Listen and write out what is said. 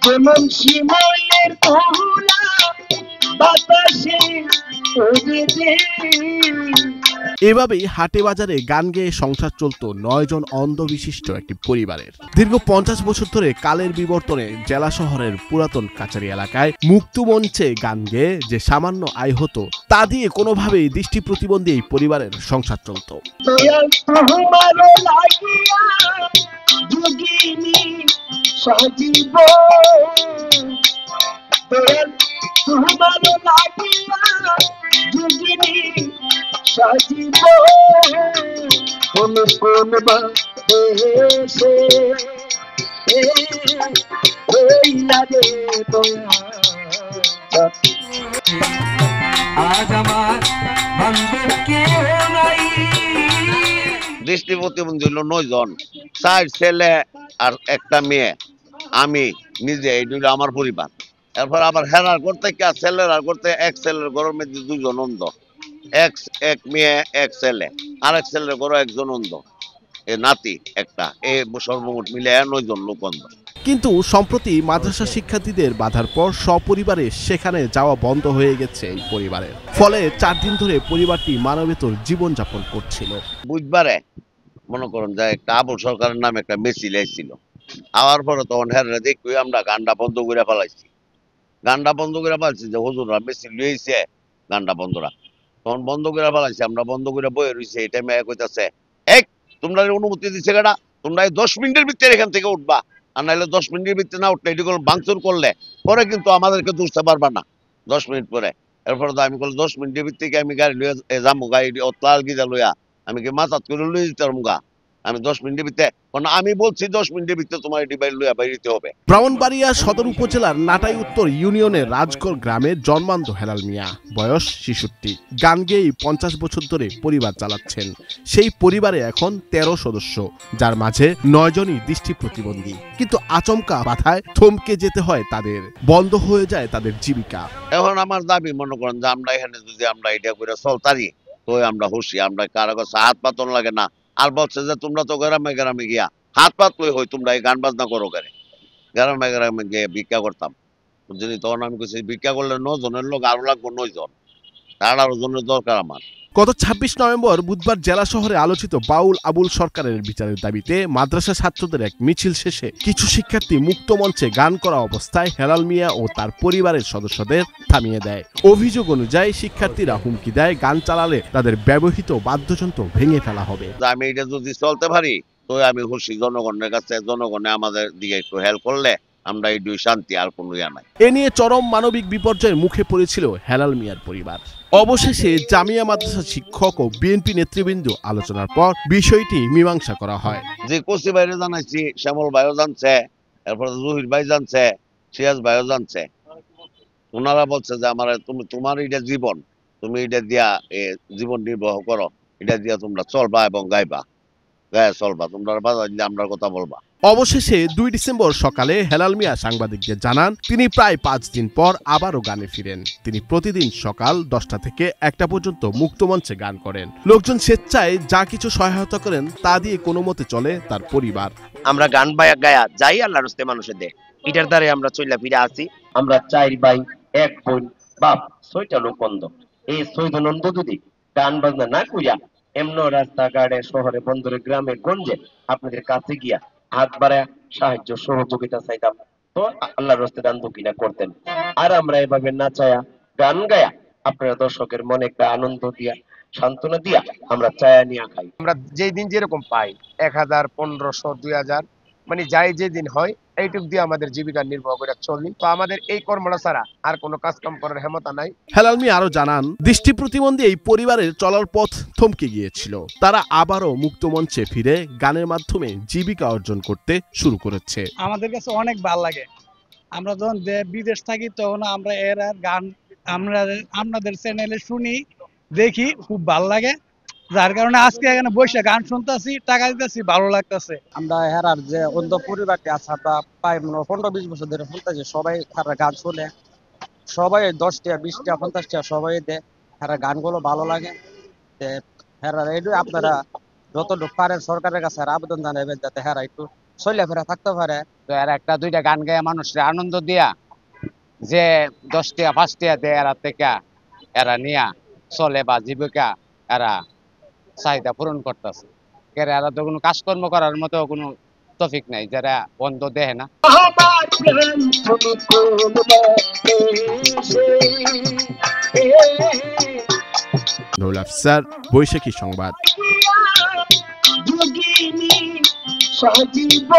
যেমন শিময়ের কহুলা বাতাসে উড়ে যায়। এভাবেই হাটে বাজারে গান গেয়ে সংসার চলত ৯ জন অন্ধ বিশিষ্ট একটি পরিবারের। দীর্ঘ ৫০ বছর ধরে কালের বিবর্তনে জেলা শহরের পুরাতন কাচারি এলাকায় মুক্ত মঞ্চে গান গেয়ে যে সামান্য আয় হতো তা দিয়ে কোনোভাবেই দৃষ্টি প্রতিবন্ধী এই পরিবারের সংসার চলত। সাজিব সাজিব কোন কোন দেশে আজ আমার বান্ধব কেউ নাই। দৃষ্টি প্রতিবন্ধী হলো ৯ জন, ৪ ছেলে আর একটা মেয়ে, আমি নিজে, এই হলো আমার পরিবার। এরপর আবার হেরার করতে কি ছেলের করতে এক ছেলের ঘরের মধ্যে ২ জন অন্ধ, এক মেয়ে এক ছেলে, আরেক ছেলের ঘরে একজন অন্ধ, এ নাতি একটা, এই সর্বমোট মিলে ৯ জন লোক অন্ধ। কিন্তু সম্প্রতি মাদ্রাসা শিক্ষার্থীদের বাধার পর সপরিবারে সেখানে যাওয়া বন্ধ হয়ে গেছে এই পরিবারের। ফলে ৪ দিন ধরে পরিবারটি মানবেতর জীবনযাপন করছিল। বুধবারে মনে করেন যে একটা আবুল সরকারের নামে একটা মিছিল এসেছিল, আওয়ার পরে তখন হ্যাঁ দেখি আমরা গানটা বন্ধ করে ফেলাইছি, যে হুজুররা মিছিল লইছে গানটা বন্ধরা, তখন বন্ধ করে ফেলাইছি, আমরা বন্ধ করে বয়ে রয়েছে। এই টাইমে কইতাছে, এক তোমরা অনুমতি দিচ্ছে কেনা, তোমরা এই ১০ মিনিটের ভিতরে এখান থেকে উঠবা, আর নাহলে ১০ মিনিটের ভিতরে না উঠলে এটি ভাঙচুর করলে পরে কিন্তু আমাদেরকে দুষতে পারবা না ১০ মিনিট পরে। এরপরে তো আমি বলি ১০ মিনিটের ভিতরে আমি গাড়ি লইয়া যাবো, গাড়ি অতলাল গিজা লইয়া আমি কি মাথাত করে লই দিতে পারবো গা, আমি ১০ মিনিটের ভিতরে, কারণ আমি বলছি ১০ মিনিটের ভিতরে তোমার এটি বাইরে লইয়া বাইরিতে হবে। ব্রাহ্মণবাড়িয়া সদর উপজেলার নাটাই উত্তর ইউনিয়নের রাজগড় গ্রামে জন্মান্ধ হেলাল মিয়া, বয়স ৬৬। গান গেয়েই ৫০ বছর ধরে পরিবার চালাচ্ছেন। সেই পরিবারে এখন ১৩ সদস্য, যার মাঝে ৯ জনই দৃষ্টি প্রতিবন্ধী। কিন্তু আচমকা বাধায় থমকে যেতে হয় তাদের, বন্ধ হয়ে যায় তাদের জীবিকা। এখন আমার দাবি মনে করেন যে আমরা এখানে যদি আমরা এটা করে চলতারি তো আমরা খুশি, আমরা কারো কাছে হাত পাতন লাগে না। আর বলছে যে তোমরা তো গ্রামে গ্রামে গিয়া হাত পাত লই হই, তোমরা এই গান বাজনা করো করে, গ্রামে গ্রামে গিয়ে ভিক্ষা করতাম বুঝলি। তখন আমি কিছু ভিক্ষা করলে ৯ জনের লোক আরো লাগবো, ৯ জন, ১৮ জনের দরকার আমার। গত ২৬ নভেম্বর বুধবার জেলা শহরে আলোচিত বাউল আবুল সরকারের বিচারের দাবিতে মাদ্রাসা ছাত্রদের এক মিছিল শেষে কিছু শিক্ষার্থী মুক্ত মঞ্চে গান করা অবস্থায় হেলাল মিয়া ও তার পরিবারের সদস্যদের থামিয়ে দেয়। অভিযোগ অনুযায়ী শিক্ষার্থীরা হুমকি দেয় গান চালালে তাদের ব্যবহৃত বাদ্যযন্ত্র ভেঙে ফেলা হবে। আমি এটা যদি চলতে পারি তো আমি খুশি, জনগণের কাছে, জনগণে আমাদের দিকে একটু হেল্প করলে আমরা এই দুই শান্তি, আর কোনো ইয়া নাই। এ নিয়ে চরম মানবিক বিপর্যয়ের মুখে পড়েছিল হেলাল মিয়ার পরিবার। অবশেষে জামিয়া মাদ্রাসা শিক্ষক ও বিএনপি নেতৃবৃন্দ আলোচনার পর বিষয়টি মীমাংসা করা হয়। যে কোচি বাইরে জানাইছি, শ্যামল ভাইও জানছে, এরপরে জহির ভাই জানছে, সিরাজ ভাইও জানছে। ওনারা বলছে যে আমার তোমার এটা জীবন, তুমি এটা দিয়া জীবন নির্বাহ করো, এটা দিয়া তোমরা চলবা এবং গাইবা, গায়ে চলবা, তোমরা বাজার দিলে আমরা কথা বলবা। অবশেষে ২ ডিসেম্বর সকালে হেলাল মিয়া সাংবাদিকদের জানান তিনি প্রায় ৫ দিন পর আবারও গানে ফিরেন। তিনি প্রতিদিন সকাল ১০টা থেকে ১টা পর্যন্ত মুক্ত মঞ্চে গান করেন। লোকজন স্বেচ্ছায় যা কিছু সহায়তা করেন তা দিয়ে কোনো মতে চলে তার পরিবার। আমরা গান গায়া যাই আল্লাহর রাস্তায় মানুষের দেয়, এটার দ্বারে আমরা চইলা ফিরে আসি। আমরা ৪ ভাই ১ বোন বাপ ৬টা লোক অন্ধ। এই ৬ জন অন্ধ যদি গান বাজনা না কইরা এমন রাস্তাঘাটে, শহরে, বন্দরে, গ্রামে গঞ্জে আপনাদের কাছে গিয়া হাত বাড়ায় সাহায্য সহযোগিতা চাইতাম, তো আল্লাহর রাস্তায় দান দক্ষিণা করতেন। আর আমরা এভাবে নাচায়া গান গায়া আপনারা দর্শকের মনে একটা আনন্দ দিয়া, সান্ত্বনা দিয়া আমরা চায়া নিয়ে খাই। আমরা যেই দিন যেরকম পাই ১০০০, ১৫০০, ২০০০, মানে যাই যে দিন হয় এইটুক দিয়ে আমাদের জীবিকা নির্বাহ করে চলি। তো আমাদের এই কর্মটা ছাড়া আর কোনো কাজ কাম করার ক্ষমতা নাই। হেলাল মিয়া আরো জানান দৃষ্টি প্রতিবন্ধী এই পরিবারের চলার পথ থমকে গিয়েছিল, তারা আবারও মুক্ত মঞ্চে ফিরে গানের মাধ্যমে জীবিকা অর্জন করতে শুরু করেছে। আমাদের কাছে অনেক ভালো লাগে, আমরা যখন বিদেশ থাকি তখন আমরা এর গান আমরা আপনাদের চ্যানেলে শুনি, দেখি, খুব ভালো লাগে, যার কারণে আজকে এখানে বসে গান শুনতেছি, টাকা দিতেছি, ভালো লাগতেছে। আমরা হেরার যে অন্ধ পরিবারটি আছে আমরা প্রায় ১৫-২০ বছর ধরে শুনতেছি, সবাই তারা গান শুনে, সবাই ১০টা ২০টা ৫০টা সবাই দেয়, হেরা গানগুলো ভালো লাগে। হেরা রেডিও আপনারা যতটুকু পারেন সরকারের কাছে আবেদন জানাবেন যাতে হেরা একটু চলাফেরা থাকতে পারে। তো এরা একটা দুইটা গান গায়ে মানুষের আনন্দ দিয়া যে 10 টাকা 5 টাকা দেয় এরা থেকে এরা নিয়া চলে বা জীবিকা এরা চাহিদা পূরণ করতেছে। এরা তো কোনো কাজকর্ম করার মতো কোনো তফিক নাই, যারা বন্ধ দেয় না। আমার প্রাণ তুমি কোন দেশে নুরুল আফসার, বৈশাখী সংবাদ। যোগিনী সাজিব